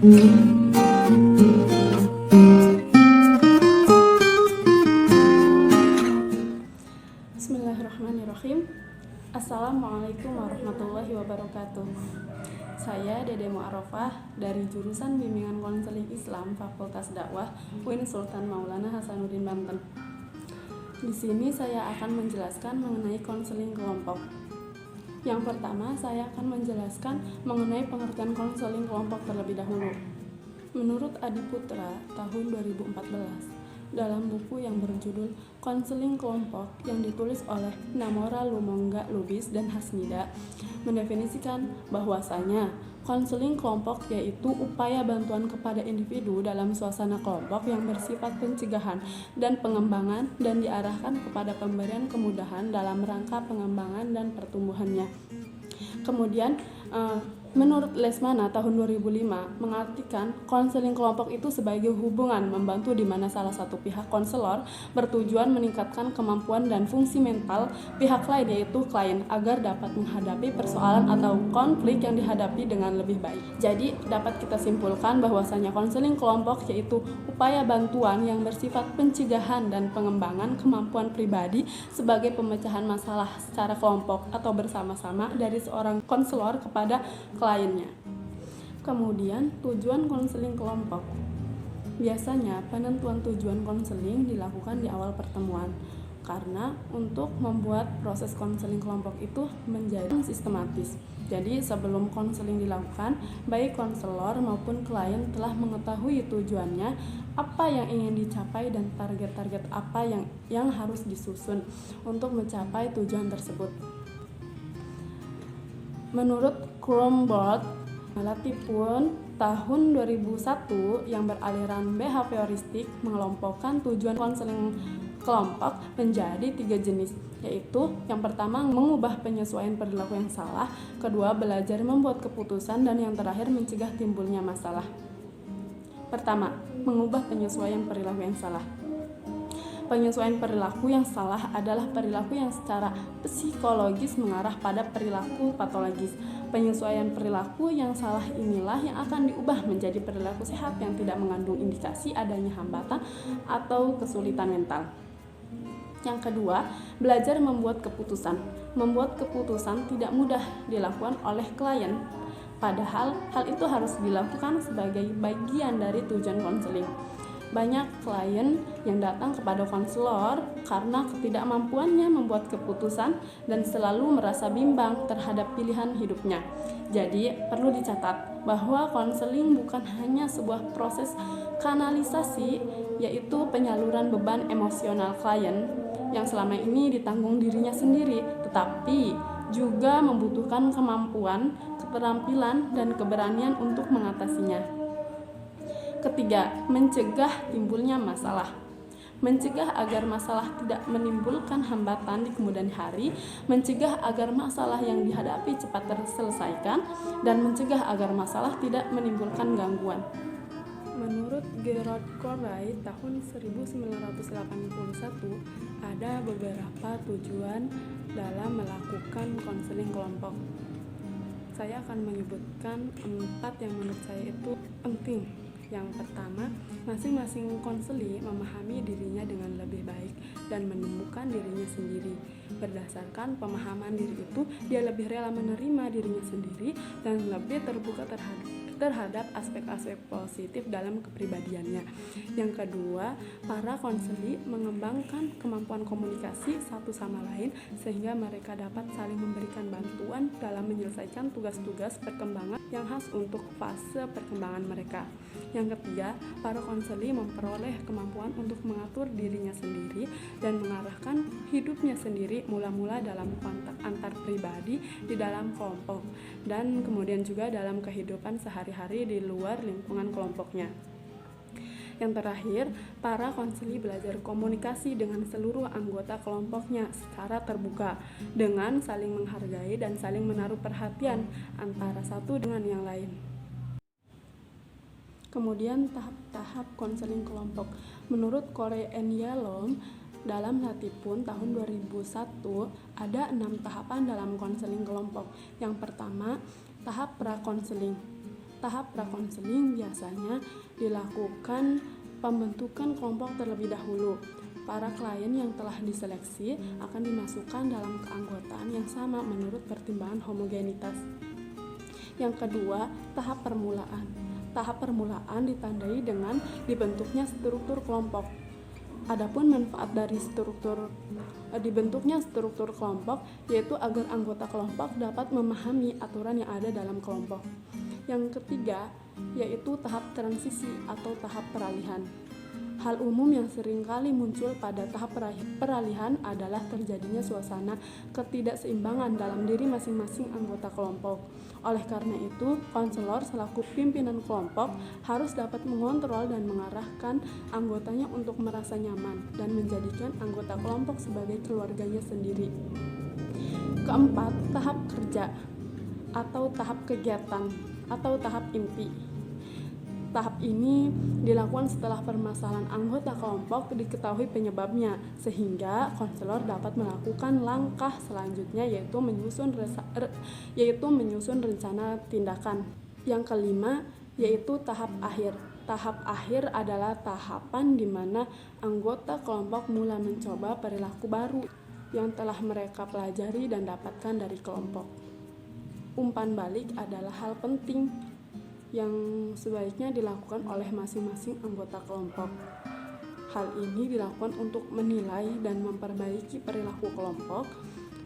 Bismillahirrahmanirrahim. Assalamualaikum warahmatullahi wabarakatuh. Saya Dede Mu'arofah dari jurusan Bimbingan Konseling Islam Fakultas Dakwah UIN Sultan Maulana Hasanuddin Banten. Di sini saya akan menjelaskan mengenai konseling kelompok. Yang pertama, saya akan menjelaskan mengenai pengertian konseling kelompok terlebih dahulu. Menurut Adi Putra tahun 2014, dalam buku yang berjudul Konseling Kelompok yang ditulis oleh Namora Lumongga Lubis dan Hasnida, mendefinisikan bahwasanya konseling kelompok yaitu upaya bantuan kepada individu dalam suasana kelompok yang bersifat pencegahan dan pengembangan dan diarahkan kepada pemberian kemudahan dalam rangka pengembangan dan pertumbuhannya. Kemudian menurut Lesmana tahun 2005 mengartikan konseling kelompok itu sebagai hubungan membantu di mana salah satu pihak konselor bertujuan meningkatkan kemampuan dan fungsi mental pihak lain yaitu klien agar dapat menghadapi persoalan atau konflik yang dihadapi dengan lebih baik. Jadi dapat kita simpulkan bahwasanya konseling kelompok yaitu upaya bantuan yang bersifat pencegahan dan pengembangan kemampuan pribadi sebagai pemecahan masalah secara kelompok atau bersama-sama dari seorang konselor kepada kliennya. Kemudian tujuan konseling kelompok. Biasanya penentuan tujuan konseling dilakukan di awal pertemuan karena untuk membuat proses konseling kelompok itu menjadi sistematis. Jadi sebelum konseling dilakukan, baik konselor maupun klien telah mengetahui tujuannya, apa yang ingin dicapai dan target-target apa yang harus disusun untuk mencapai tujuan tersebut. Menurut Crombold, Latipun tahun 2001 yang beraliran behavioristik mengelompokkan tujuan konseling kelompok menjadi 3 jenis, yaitu yang pertama mengubah penyesuaian perilaku yang salah, kedua belajar membuat keputusan, dan yang terakhir mencegah timbulnya masalah. Pertama, mengubah penyesuaian perilaku yang salah. Penyesuaian perilaku yang salah adalah perilaku yang secara psikologis mengarah pada perilaku patologis. Penyesuaian perilaku yang salah inilah yang akan diubah menjadi perilaku sehat yang tidak mengandung indikasi adanya hambatan atau kesulitan mental. Yang kedua, belajar membuat keputusan. Membuat keputusan tidak mudah dilakukan oleh klien, padahal hal itu harus dilakukan sebagai bagian dari tujuan konseling. Banyak klien yang datang kepada konselor karena ketidakmampuannya membuat keputusan dan selalu merasa bimbang terhadap pilihan hidupnya. Jadi, perlu dicatat bahwa konseling bukan hanya sebuah proses kanalisasi, yaitu penyaluran beban emosional klien yang selama ini ditanggung dirinya sendiri, tetapi juga membutuhkan kemampuan, keterampilan, dan keberanian untuk mengatasinya. Ketiga, mencegah timbulnya masalah. Mencegah agar masalah tidak menimbulkan hambatan di kemudian hari, mencegah agar masalah yang dihadapi cepat terselesaikan, dan mencegah agar masalah tidak menimbulkan gangguan. Menurut Gerard Corey tahun 1981, ada beberapa tujuan dalam melakukan konseling kelompok. Saya akan menyebutkan 4 yang menurut saya itu penting. Yang pertama, masing-masing konseli memahami dirinya dengan lebih baik dan menemukan dirinya sendiri. Berdasarkan pemahaman diri itu, dia lebih rela menerima dirinya sendiri dan lebih terbuka terhadap aspek-aspek positif dalam kepribadiannya. Yang kedua, para konseli mengembangkan kemampuan komunikasi satu sama lain sehingga mereka dapat saling memberikan bantuan dalam menyelesaikan tugas-tugas perkembangan yang khas untuk fase perkembangan mereka. Yang ketiga, para konseli memperoleh kemampuan untuk mengatur dirinya sendiri dan mengarahkan hidupnya sendiri mula-mula dalam kontak antar pribadi di dalam kelompok dan kemudian juga dalam kehidupan sehari-hari di luar lingkungan kelompoknya. Yang terakhir, para konseli belajar komunikasi dengan seluruh anggota kelompoknya secara terbuka dengan saling menghargai dan saling menaruh perhatian antara satu dengan yang lain. Kemudian tahap-tahap konseling kelompok. Menurut Corey and Yalom dalam Latipun tahun 2001 ada 6 tahapan dalam konseling kelompok. Yang pertama, tahap pra-konseling. tahap prakonseling biasanya dilakukan pembentukan kelompok terlebih dahulu. Para klien yang telah diseleksi akan dimasukkan dalam keanggotaan yang sama menurut pertimbangan homogenitas. Yang kedua, tahap permulaan. Tahap permulaan ditandai dengan dibentuknya struktur kelompok. Adapun manfaat dari dibentuknya struktur kelompok yaitu agar anggota kelompok dapat memahami aturan yang ada dalam kelompok. Yang ketiga, yaitu tahap transisi atau tahap peralihan. Hal umum yang seringkali muncul pada tahap peralihan adalah terjadinya suasana ketidakseimbangan dalam diri masing-masing anggota kelompok. Oleh karena itu, konselor selaku pimpinan kelompok harus dapat mengontrol dan mengarahkan anggotanya untuk merasa nyaman dan menjadikan anggota kelompok sebagai keluarganya sendiri. Keempat, tahap kerja atau tahap kegiatan atau tahap inti. Tahap ini dilakukan setelah permasalahan anggota kelompok diketahui penyebabnya, sehingga konselor dapat melakukan langkah selanjutnya yaitu menyusun rencana tindakan. Yang kelima, yaitu tahap akhir. Tahap akhir adalah tahapan di mana anggota kelompok mulai mencoba perilaku baru yang telah mereka pelajari dan dapatkan dari kelompok. Umpan balik adalah hal penting yang sebaiknya dilakukan oleh masing-masing anggota kelompok. Hal ini dilakukan untuk menilai dan memperbaiki perilaku kelompok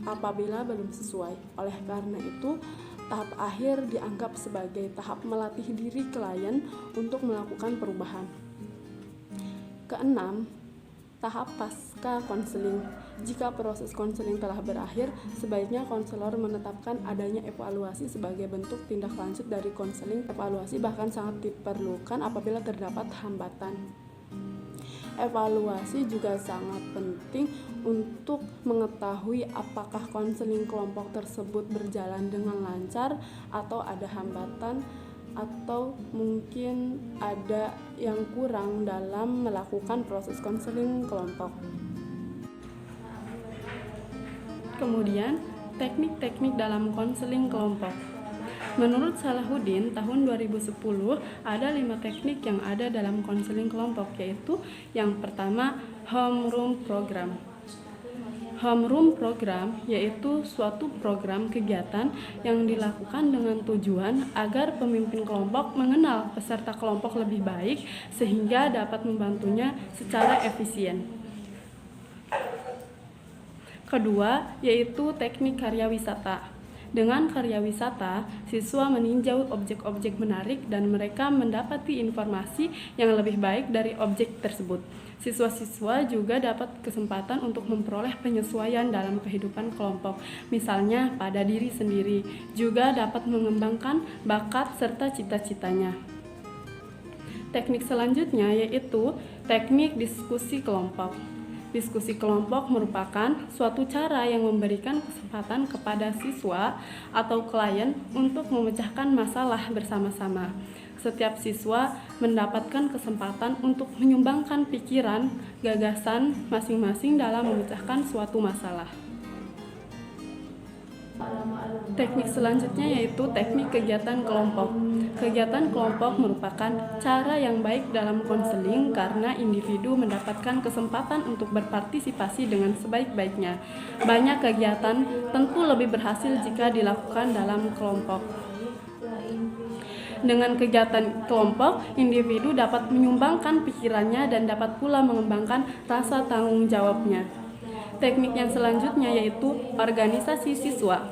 apabila belum sesuai. Oleh karena itu, tahap akhir dianggap sebagai tahap melatih diri klien untuk melakukan perubahan. Keenam, tahap pasca konseling. Jika proses konseling telah berakhir, sebaiknya konselor menetapkan adanya evaluasi sebagai bentuk tindak lanjut dari konseling. Evaluasi bahkan sangat diperlukan apabila terdapat hambatan. Evaluasi juga sangat penting untuk mengetahui apakah konseling kelompok tersebut berjalan dengan lancar atau ada hambatan atau mungkin ada yang kurang dalam melakukan proses konseling kelompok. Kemudian, teknik-teknik dalam konseling kelompok. Menurut Salahuddin, tahun 2010 ada 5 teknik yang ada dalam konseling kelompok, yaitu yang pertama, homeroom program. Homeroom program yaitu suatu program kegiatan yang dilakukan dengan tujuan agar pemimpin kelompok mengenal peserta kelompok lebih baik sehingga dapat membantunya secara efisien. Kedua, yaitu teknik karya wisata. Dengan karya wisata, siswa meninjau objek-objek menarik dan mereka mendapati informasi yang lebih baik dari objek tersebut. Siswa-siswa juga dapat kesempatan untuk memperoleh penyesuaian dalam kehidupan kelompok, misalnya pada diri sendiri, juga dapat mengembangkan bakat serta cita-citanya. Teknik selanjutnya yaitu teknik diskusi kelompok. Diskusi kelompok merupakan suatu cara yang memberikan kesempatan kepada siswa atau klien untuk memecahkan masalah bersama-sama. Setiap siswa mendapatkan kesempatan untuk menyumbangkan pikiran, gagasan masing-masing dalam memecahkan suatu masalah. Teknik selanjutnya yaitu teknik kegiatan kelompok. Kegiatan kelompok merupakan cara yang baik dalam konseling karena individu mendapatkan kesempatan untuk berpartisipasi dengan sebaik-baiknya. Banyak kegiatan tentu lebih berhasil jika dilakukan dalam kelompok. Dengan kegiatan kelompok, individu dapat menyumbangkan pikirannya dan dapat pula mengembangkan rasa tanggung jawabnya. Teknik yang selanjutnya yaitu organisasi siswa.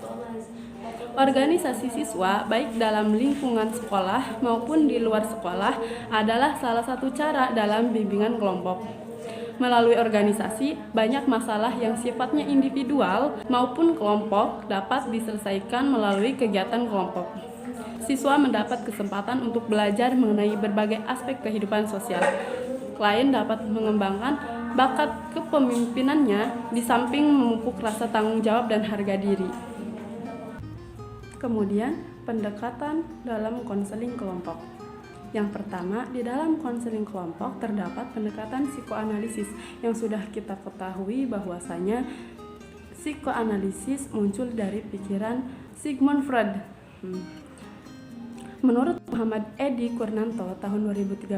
Organisasi siswa, baik dalam lingkungan sekolah maupun di luar sekolah, adalah salah satu cara dalam bimbingan kelompok. Melalui organisasi, banyak masalah yang sifatnya individual maupun kelompok dapat diselesaikan melalui kegiatan kelompok. Siswa mendapat kesempatan untuk belajar mengenai berbagai aspek kehidupan sosial. Klien dapat mengembangkan bakat kepemimpinannya di samping memupuk rasa tanggung jawab dan harga diri. Kemudian, pendekatan dalam konseling kelompok. Yang pertama, di dalam konseling kelompok terdapat pendekatan psikoanalisis yang sudah kita ketahui bahwasanya psikoanalisis muncul dari pikiran Sigmund Freud. Menurut Muhammad Edi Kurnanto tahun 2013,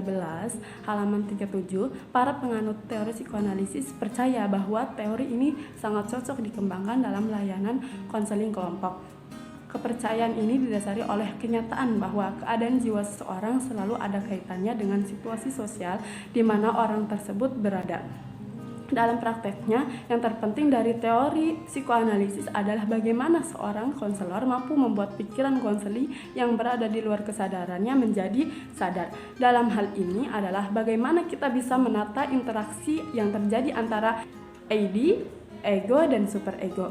halaman 37, para penganut teori psikoanalisis percaya bahwa teori ini sangat cocok dikembangkan dalam layanan konseling kelompok. Kepercayaan ini didasari oleh kenyataan bahwa keadaan jiwa seseorang selalu ada kaitannya dengan situasi sosial di mana orang tersebut berada. Dalam prakteknya, yang terpenting dari teori psikoanalisis adalah bagaimana seorang konselor mampu membuat pikiran konseli yang berada di luar kesadarannya menjadi sadar. Dalam hal ini adalah bagaimana kita bisa menata interaksi yang terjadi antara ID, ego, dan superego.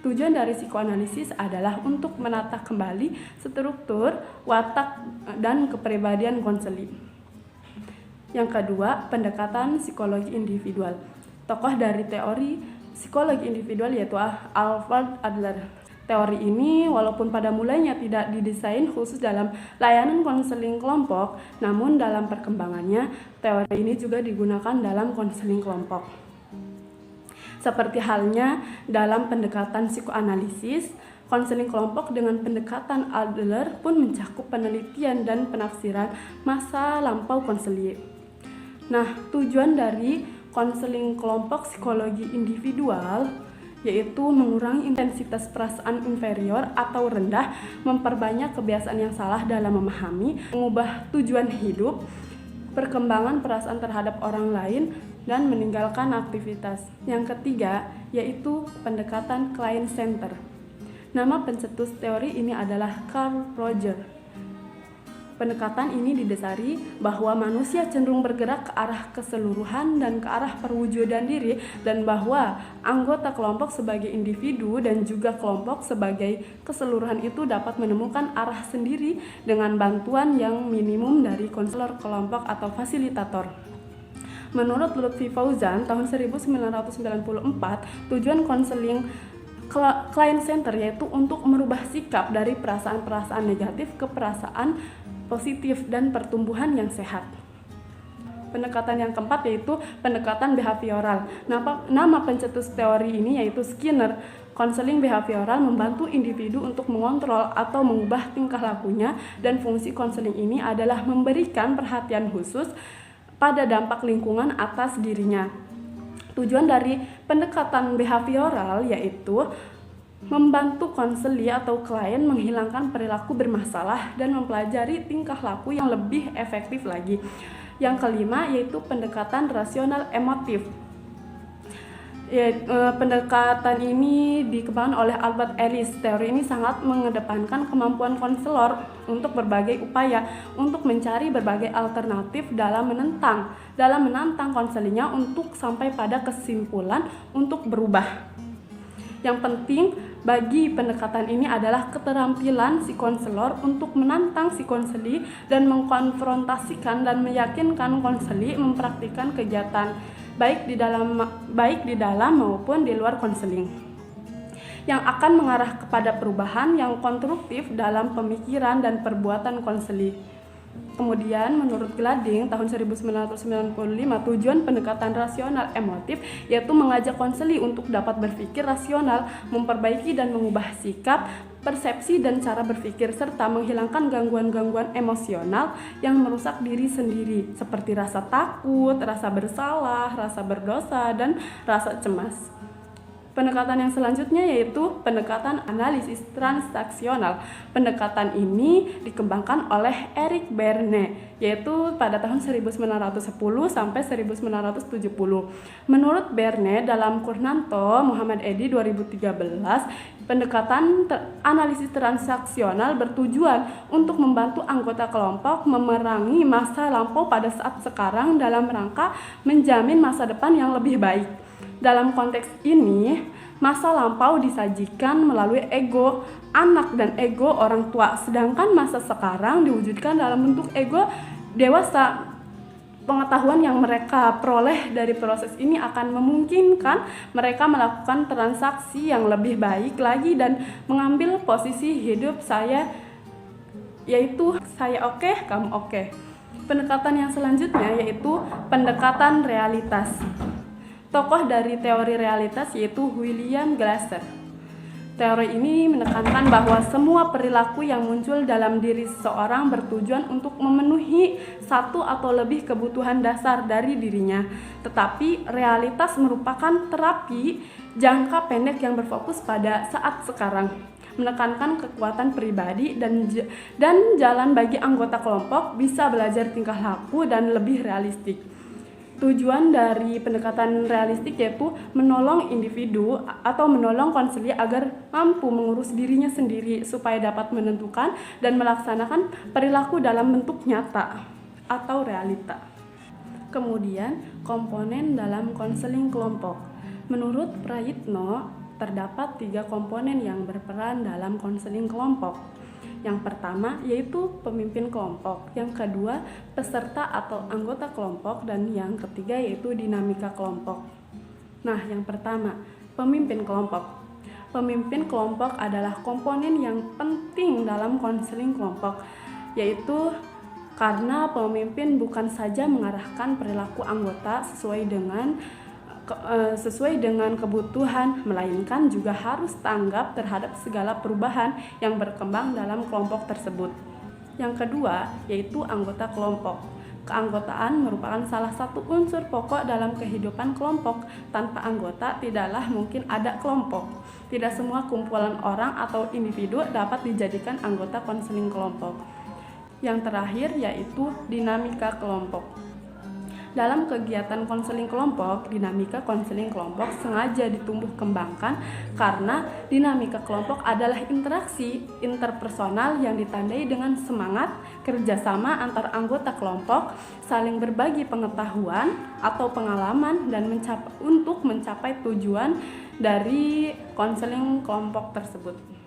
Tujuan dari psikoanalisis adalah untuk menata kembali struktur, watak, dan kepribadian konseli. Yang kedua, pendekatan psikologi individual. Tokoh dari teori psikologi individual yaitu Alfred Adler. Teori ini walaupun pada mulanya tidak didesain khusus dalam layanan konseling kelompok, namun dalam perkembangannya teori ini juga digunakan dalam konseling kelompok. Seperti halnya dalam pendekatan psikoanalisis, konseling kelompok dengan pendekatan Adler pun mencakup penelitian dan penafsiran masa lampau konseli. Nah, tujuan dari konseling kelompok psikologi individual yaitu mengurangi intensitas perasaan inferior atau rendah, memperbanyak kebiasaan yang salah dalam memahami, mengubah tujuan hidup, perkembangan perasaan terhadap orang lain, dan meninggalkan aktivitas. Yang ketiga yaitu pendekatan client center. Nama pencetus teori ini adalah Carl Rogers. Pendekatan ini didasari bahwa manusia cenderung bergerak ke arah keseluruhan dan ke arah perwujudan diri, dan bahwa anggota kelompok sebagai individu dan juga kelompok sebagai keseluruhan itu dapat menemukan arah sendiri dengan bantuan yang minimum dari konselor kelompok atau fasilitator. Menurut Lutfi Fauzan tahun 1994, tujuan konseling client center yaitu untuk merubah sikap dari perasaan-perasaan negatif ke perasaan positif dan pertumbuhan yang sehat. Pendekatan yang keempat yaitu pendekatan behavioral. Nama pencetus teori ini yaitu Skinner. Konseling behavioral membantu individu untuk mengontrol atau mengubah tingkah lakunya, dan fungsi konseling ini adalah memberikan perhatian khusus pada dampak lingkungan atas dirinya. Tujuan dari pendekatan behavioral yaitu membantu konseli atau klien menghilangkan perilaku bermasalah dan mempelajari tingkah laku yang lebih efektif lagi. Yang kelima yaitu pendekatan rasional emotif. Pendekatan ini dikembangkan oleh Albert Ellis. Teori ini sangat mengedepankan kemampuan konselor untuk berbagai upaya untuk mencari berbagai alternatif dalam menantang konselinya untuk sampai pada kesimpulan untuk berubah. Yang penting bagi pendekatan ini adalah keterampilan si konselor untuk menantang si konseli dan mengkonfrontasikan dan meyakinkan konseli mempraktikkan kegiatan baik di dalam maupun di luar konseling yang akan mengarah kepada perubahan yang konstruktif dalam pemikiran dan perbuatan konseli. Kemudian menurut Glading tahun 1995, tujuan pendekatan rasional emotif yaitu mengajak konseli untuk dapat berpikir rasional, memperbaiki dan mengubah sikap, persepsi dan cara berpikir, serta menghilangkan gangguan-gangguan emosional yang merusak diri sendiri seperti rasa takut, rasa bersalah, rasa berdosa, dan rasa cemas. Pendekatan yang selanjutnya yaitu pendekatan analisis transaksional. Pendekatan ini dikembangkan oleh Eric Berne yaitu pada tahun 1910 sampai 1970. Menurut Berne dalam Kurnanto Muhammad Edi 2013, pendekatan analisis transaksional bertujuan untuk membantu anggota kelompok memerangi masa lampau pada saat sekarang dalam rangka menjamin masa depan yang lebih baik. Dalam konteks ini, masa lampau disajikan melalui ego anak dan ego orang tua, sedangkan masa sekarang diwujudkan dalam bentuk ego dewasa. Pengetahuan yang mereka peroleh dari proses ini akan memungkinkan mereka melakukan transaksi yang lebih baik lagi dan mengambil posisi hidup saya, yaitu saya oke, kamu oke. Pendekatan yang selanjutnya yaitu pendekatan realitas. Tokoh dari teori realitas yaitu William Glasser. Teori ini menekankan bahwa semua perilaku yang muncul dalam diri seseorang bertujuan untuk memenuhi satu atau lebih kebutuhan dasar dari dirinya. Tetapi realitas merupakan terapi jangka pendek yang berfokus pada saat sekarang, menekankan kekuatan pribadi dan jalan bagi anggota kelompok bisa belajar tingkah laku dan lebih realistik. Tujuan dari pendekatan realistik yaitu menolong individu atau menolong konselor agar mampu mengurus dirinya sendiri supaya dapat menentukan dan melaksanakan perilaku dalam bentuk nyata atau realita. Kemudian, komponen dalam konseling kelompok. Menurut Prayitno, terdapat 3 komponen yang berperan dalam konseling kelompok. Yang pertama yaitu pemimpin kelompok, yang kedua peserta atau anggota kelompok, dan yang ketiga yaitu dinamika kelompok. Nah, yang pertama, pemimpin kelompok. Pemimpin kelompok adalah komponen yang penting dalam konseling kelompok, yaitu karena pemimpin bukan saja mengarahkan perilaku anggota sesuai dengan kebutuhan, melainkan juga harus tanggap terhadap segala perubahan yang berkembang dalam kelompok tersebut. Yang kedua, yaitu anggota kelompok. Keanggotaan merupakan salah satu unsur pokok dalam kehidupan kelompok. Tanpa anggota, tidaklah mungkin ada kelompok. Tidak semua kumpulan orang atau individu dapat dijadikan anggota konseling kelompok. Yang terakhir, yaitu dinamika kelompok. Dalam kegiatan konseling kelompok, dinamika konseling kelompok sengaja ditumbuh kembangkan karena dinamika kelompok adalah interaksi interpersonal yang ditandai dengan semangat kerjasama antar anggota kelompok, saling berbagi pengetahuan atau pengalaman dan untuk mencapai tujuan dari konseling kelompok tersebut.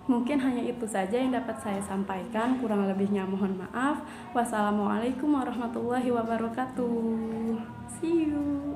Mungkin hanya itu saja yang dapat saya sampaikan, kurang lebihnya mohon maaf. Wassalamualaikum warahmatullahi wabarakatuh. See you.